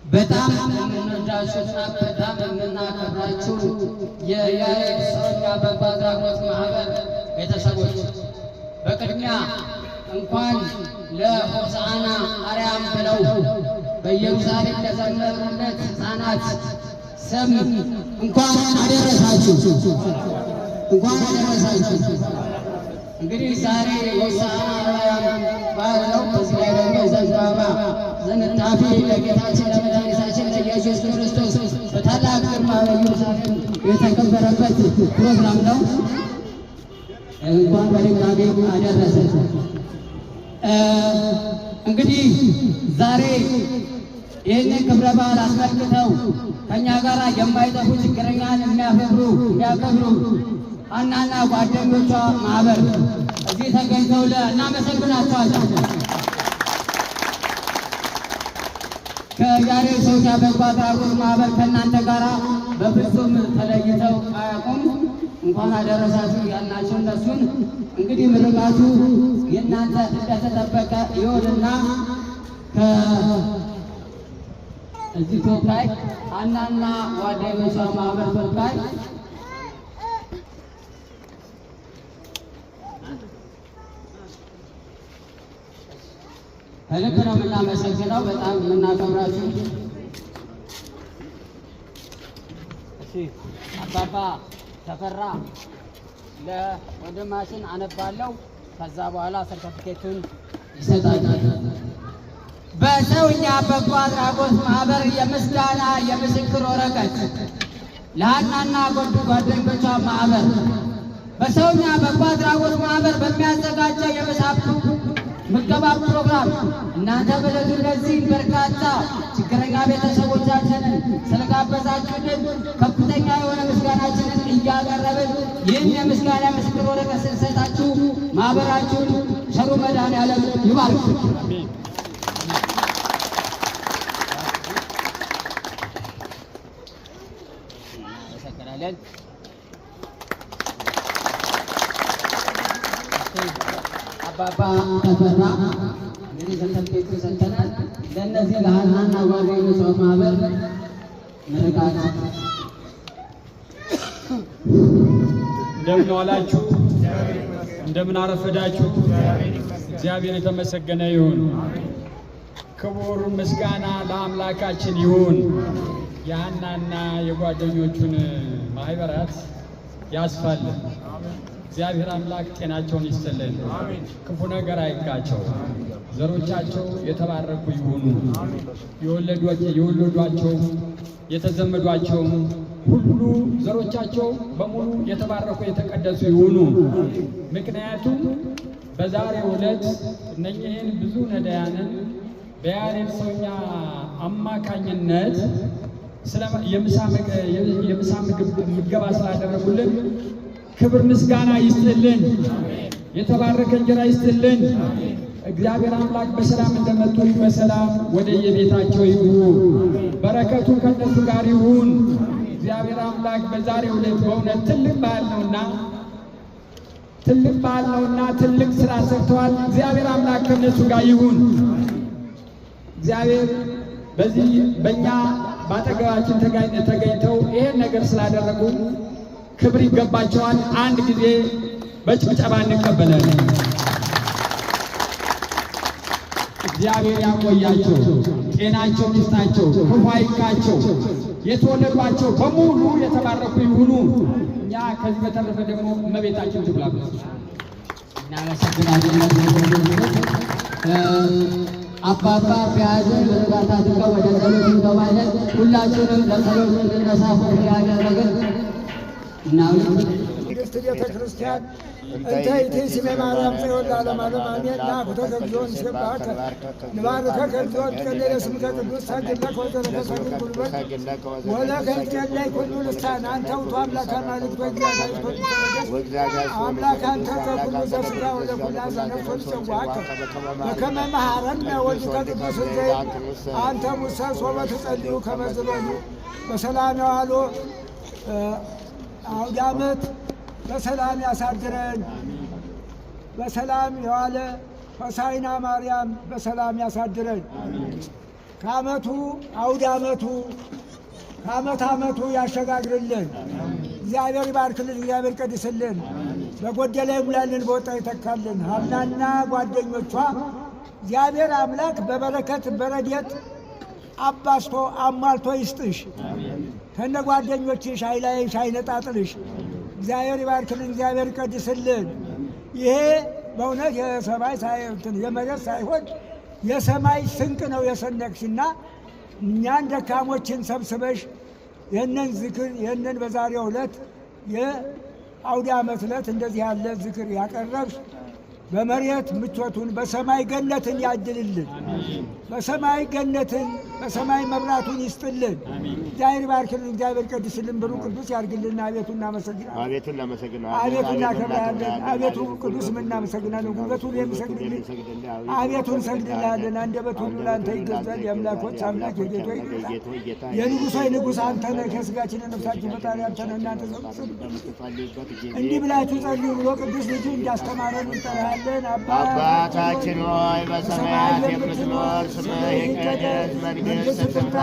በጣም የምንወዳችሁና በጣም የምናከብራችሁ የያሬድ ሰውኛ በጎ አድራጎት ማህበር ቤተሰቦች በቅድሚያ እንኳን ለሆሳዕና አርያም ብለው በኢየሩሳሌም ለዘመሩለት ሕፃናት ስም እንኳን አደረሳችሁ። እንኳን አደረሳችሁ። እንግዲህ ዛሬ ሆሳዕና አርያም በዓል ነው። በዚህ ላይ ደግሞ የዘንባባ ዝንጣፊ ለጌታችን ለመድኃኒታችን ለኢየሱስ ክርስቶስ በታላቅ ግርማ በኢየሩሳሌም የተከበረበት ፕሮግራም ነው። እንኳን በድጋሚ አደረሰን። እንግዲህ ዛሬ ይህንን ክብረ በዓል አስመልክተው ከእኛ ጋር የማይጠፉ ችግረኛን የሚያከብሩ ሐናና ጓደኞቿ ማህበር እዚህ ተገኝተው እናመሰግናቸዋለን። ከያሬድ ሰውኛ በጎ አድራጎት ማህበር ከእናንተ ጋር በፍጹም ተለይተው አያውቁም። እንኳን አደረሳችሁ ያልናቸው እነሱን እንግዲህ ምርቃቱ የእናንተ እንደተጠበቀ ይሆንና ከእዚህ ተወካይ ሐናና ጓደኞቿ ማህበር ተወካይ ከልብ ነው የምናመሰግነው። በጣም የምናከብራችሁ አባባ ተፈራ ለወንድማችን አነባለሁ። ከዛ በኋላ ሰርተፊኬቱን ይሰጣል። በሰውኛ በጎ አድራጎት ማህበር የምስጋና የምስክር ወረቀት ለሐናና ጓደኞቿ ማህበር በሰውኛ በጎ አድራጎት ማህበር በሚያዘጋጀው የምሳ ምገባ ፕሮግራም እናንተ በለቱ ለዚህ በርካታ ችግረኛ ቤተሰቦቻችንን ስለጋበዛችሁልን ከፍተኛ የሆነ ምስጋናችንን እያቀረብን ይህን የምስጋና ምስክር ወረቀት ስንሰጣችሁ ማህበራችሁን ቸሩ መድኃኔዓለም ይባርክ። እናመሰግናለን። አባባ ተፈራ እንግዲህ ሰርተፊኬቱ ሰጥተናል። ለእነዚህ ለሐናና ጓደኞቿ ማህበር ምርቃት። እንደምን ዋላችሁ? እንደምን አረፈዳችሁ? እግዚአብሔር የተመሰገነ ይሁን። ክቡር ምስጋና ለአምላካችን ይሁን። የሐናና የጓደኞቹን ማህበራት ያስፋልን። እግዚአብሔር አምላክ ጤናቸውን ይስጥልን፣ ክፉ ነገር አይንካቸው፣ ዘሮቻቸው የተባረኩ ይሁኑ። የወለዷቸው የተዘመዷቸው ሁሉ ዘሮቻቸው በሙሉ የተባረኩ የተቀደሱ ይሁኑ። ምክንያቱም በዛሬው ዕለት እነኚህን ብዙ ነዳያንን በያሬድ ሰውኛ አማካኝነት የምሳ ምገባ ስላደረጉልን ክብር ምስጋና ይስጥልን። የተባረከ እንጀራ ይስጥልን። እግዚአብሔር አምላክ በሰላም እንደመጡ በሰላም ወደ የቤታቸው ይግቡ። በረከቱ ከነሱ ጋር ይሁን። እግዚአብሔር አምላክ በዛሬው ዕለት በእውነት ትልቅ በዓል ነውና ትልቅ በዓል ነውና ትልቅ ስራ ሰርተዋል። እግዚአብሔር አምላክ ከእነሱ ጋር ይሁን። እግዚአብሔር በዚህ በእኛ በአጠገባችን ተገኝተው ይሄን ነገር ስላደረጉ ክብር ይገባቸዋል። አንድ ጊዜ በጭብጨባ እንቀበላለን። እግዚአብሔር ያቆያቸው፣ ጤናቸውን ይስጣቸው፣ ክፉ አይንካቸው። የተወለዷቸው በሙሉ የተባረኩ ይሁኑ። እኛ ከዚህ በተረፈ ደግሞ እመቤታችን ትብላበት። እናመሰግናለን። አባባ ቢያዝን በእርጋታ አድርገው ወደ ጸሎት እንገባለን። ሁላችንም ለጸሎት እንድንነሳ ያደረግን ቅድስት ቤተ ክርስቲያን እንተ ይእቲ ማርያም ጽዮን ለዓለመ ዓለም አሜን። ናኩቶ ከግዚኦ ንሴብሐከ ንባርከከ እግዚኦ ንትቀደስ ስምከ ቅዱስ ሰግድለከ ወዘለከ ሰግድ ጉልበት ወለከ ይትቀደይ ኩሉ ልሳን አንተ ውእቱ አምላከ አማልክት ወእግዚአብሔር አምላክ አንተ ዘኩሉ ዘሥጋ ወዘኩሉ ዘነፍስ ወትጸዋዕከ በከመ መሐረነ ወልድከ ቅዱስ ዘይት አንተ ሙሴ ሶበ ትጸልዩ ከመ ዝበሉ በሰላም ዋሉ አውደ ዓመት በሰላም ያሳድረን። በሰላም የዋለ ሆሳዕና ማርያም በሰላም ያሳድረን። ከዓመቱ አውደ ዓመቱ ከዓመት ዓመቱ ያሸጋግርልን። እግዚአብሔር ይባርክልን፣ እግዚአብሔር ይቀድስልን፣ በጎደለ ይሙላልን፣ በወጣ ይተካልን። ሐናና ጓደኞቿ እግዚአብሔር አምላክ በበረከት በረድኤት አባስቶ አሟልቶ ይስጥሽ። ከነ ጓደኞችሽ አይለይሽ አይነጣጥልሽ። እግዚአብሔር ይባርክልን፣ እግዚአብሔር ይቀድስልን። ይሄ በእውነት የሰማይ የመሬት ሳይሆን የሰማይ ስንቅ ነው የሰነቅሽና እኛን ደካሞችን ሰብስበሽ ይህንን ዝክር ይህንን በዛሬው ዕለት የአውደ ዓመት ዕለት እንደዚህ ያለ ዝክር ያቀረብሽ በመሬት ምቾቱን በሰማይ ገነትን ያድልልን። በሰማይ ገነትን በሰማይ መብራቱን ይስጥልን። እግዚአብሔር ይባርክልን፣ እግዚአብሔር ይቀድስልን፣ ብሩ ቅዱስ ያድርግልን። አቤቱ እናመሰግናለን፣ አቤቱ እናከብራለን፣ አቤቱ ቅዱስ እናመሰግናለን። ጉልበቱ የሚሰግድልን አቤቱ እንሰግድልሃለን። አንደበት ሁሉ ለአንተ ይገዛል። የአምላኮች አምላክ የጌቶች የንጉሶች ንጉሥ አንተ ነህ። ከሥጋችን ነፍሳችን ፈጣሪ አንተ ነህ። እናንተ እንዲህ ብላችሁ ጸልዩ ብሎ ቅዱስ ልጁ እንዳስተማረን እንጠራለን። አባታችን ሆይ በሰማያት የምትኖር ስምህ ይቀደስ፣ መንግሥትህ ትምጣ፣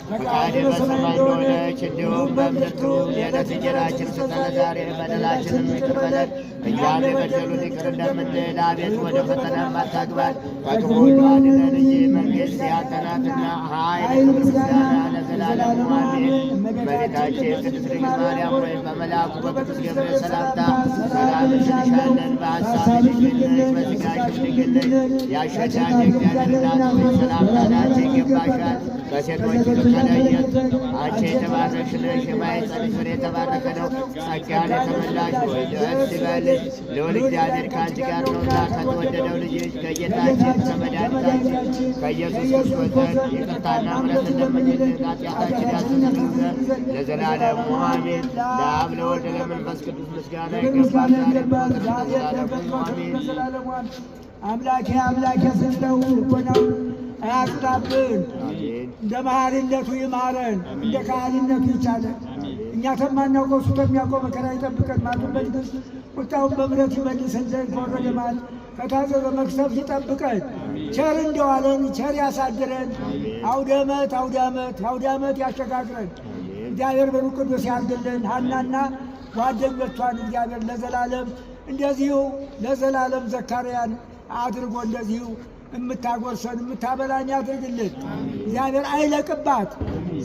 ፈቃድህ በሰማይ እንደሆነች እንዲሁም በምድር ትሁን። የዕለት እንጀራችንን ስጠን ዛሬ፣ በደላችንን ይቅር በለን እኛም የበደሉንን ይቅር እንደምንል፣ አቤቱ ወደ ፈተና አታግባን ከክፉ ሁሉ አድነን እንጂ መንግሥት ያንተ ናትና፣ ኃይል፣ ምስጋና ለዘላለሙ አሜን። እመቤታችን ቅድስት ድንግል ማርያም ሆይ በመልአኩ በቅዱስ ገብርኤል ሰላምታ ሰላም እንልሻለን። በሐሳብሽ ድንግል ነሽ፣ በሥጋሽም ድንግል ነሽ። የአሸናፊ እግዚአብሔር እናት ሆይ ሰላምታ ላንቺ ይገባሻል። ከሴቶች ሁሉ ተለይተሽ አንቺ የተባረክሽ ነሽ፣ የማኅፀንሽ ፍሬ የተባረከ ነው። ጸጋን የተመላሽ ሆይ ደስ ይበልሽ፣ ልዑል እግዚአብሔር ከአንቺ ጋር ነውና ከተወደደው ልጅሽ ከጌታችን ከመድኃኒታችን ከኢየሱስ ክርስቶስ ዘንድ ይቅርታና ምሕረት እንደምንልን ኃጢአታችን ያስተሰርይ ዘንድ ለዘላለሙ አሜን። ለአብ ለወልድ ለመንፈስ ቅዱስ ምስጋና ይገባል ለዘላለሙ አሜን። አምላኬ አምላኬ ስለው ልቦናው አያጽዳብን፣ እንደ መሐሪነቱ ይማረን፣ እንደ ካህሊነቱ ይቻለን። እኛ ከማናውቀው እሱ ከሚያውቀው መከራ ይጠብቀን። ማቱን በትዕግሥት ቁጣውን በምሕረት ይመልሰን ዘንድ ከወረደ መዓት ከታዘዘ መቅሰፍት ይጠብቀን። ቸር እንደዋለን ቸር ያሳድረን። አውደ ዓመት አውደ ዓመት አውደ ዓመት ያሸጋግረን። እግዚአብሔር በሩቅ ቅዱስ ያድርግልን። ሐናና ጓደኞቿን እግዚአብሔር ለዘላለም እንደዚሁ ለዘላለም ዘካርያን አድርጎ እንደዚሁ የምታጎርሰን የምታበላን ያድርግልን። እግዚአብሔር አይለቅባት፣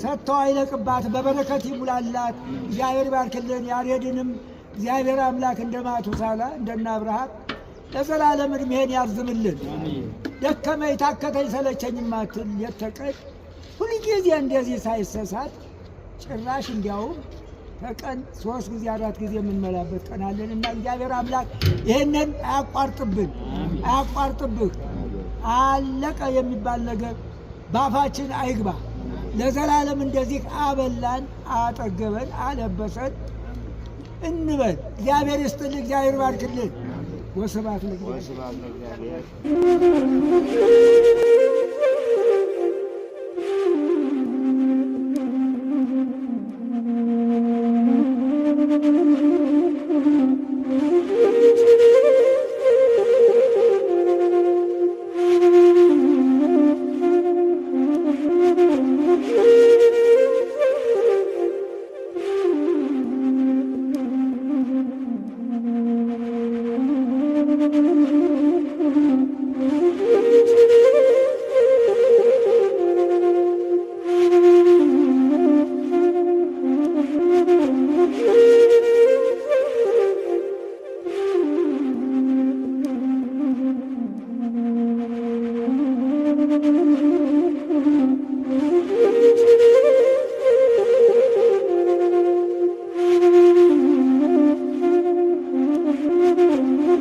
ሰጥተው አይለቅባት፣ በበረከት ይሙላላት። እግዚአብሔር ይባርክልን። ያሬድንም እግዚአብሔር አምላክ እንደ ማቱሳላ እንደና አብርሃም ለዘላለም ዕድሜህን ያርዝምልን። ደከመኝ ታከተኝ ሰለቸኝ ማትል የተቀን ሁልጊዜ እንደዚህ ሳይሰሳት ጭራሽ እንዲያውም ከቀን 3 ጊዜ 4 ጊዜ የምንመላበት ቀን አለን እና እግዚአብሔር አምላክ ይህንን አያቋርጥብን፣ አያቋርጥብህ። አለቀ የሚባል ነገር ባፋችን አይግባ። ለዘላለም እንደዚህ አበላን፣ አጠገበን፣ አለበሰን እንበል። እግዚአብሔር ይስጥልን፣ እግዚአብሔር ይባርክልን። ወስብሐት ለእግዚአብሔር። Thank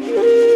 you.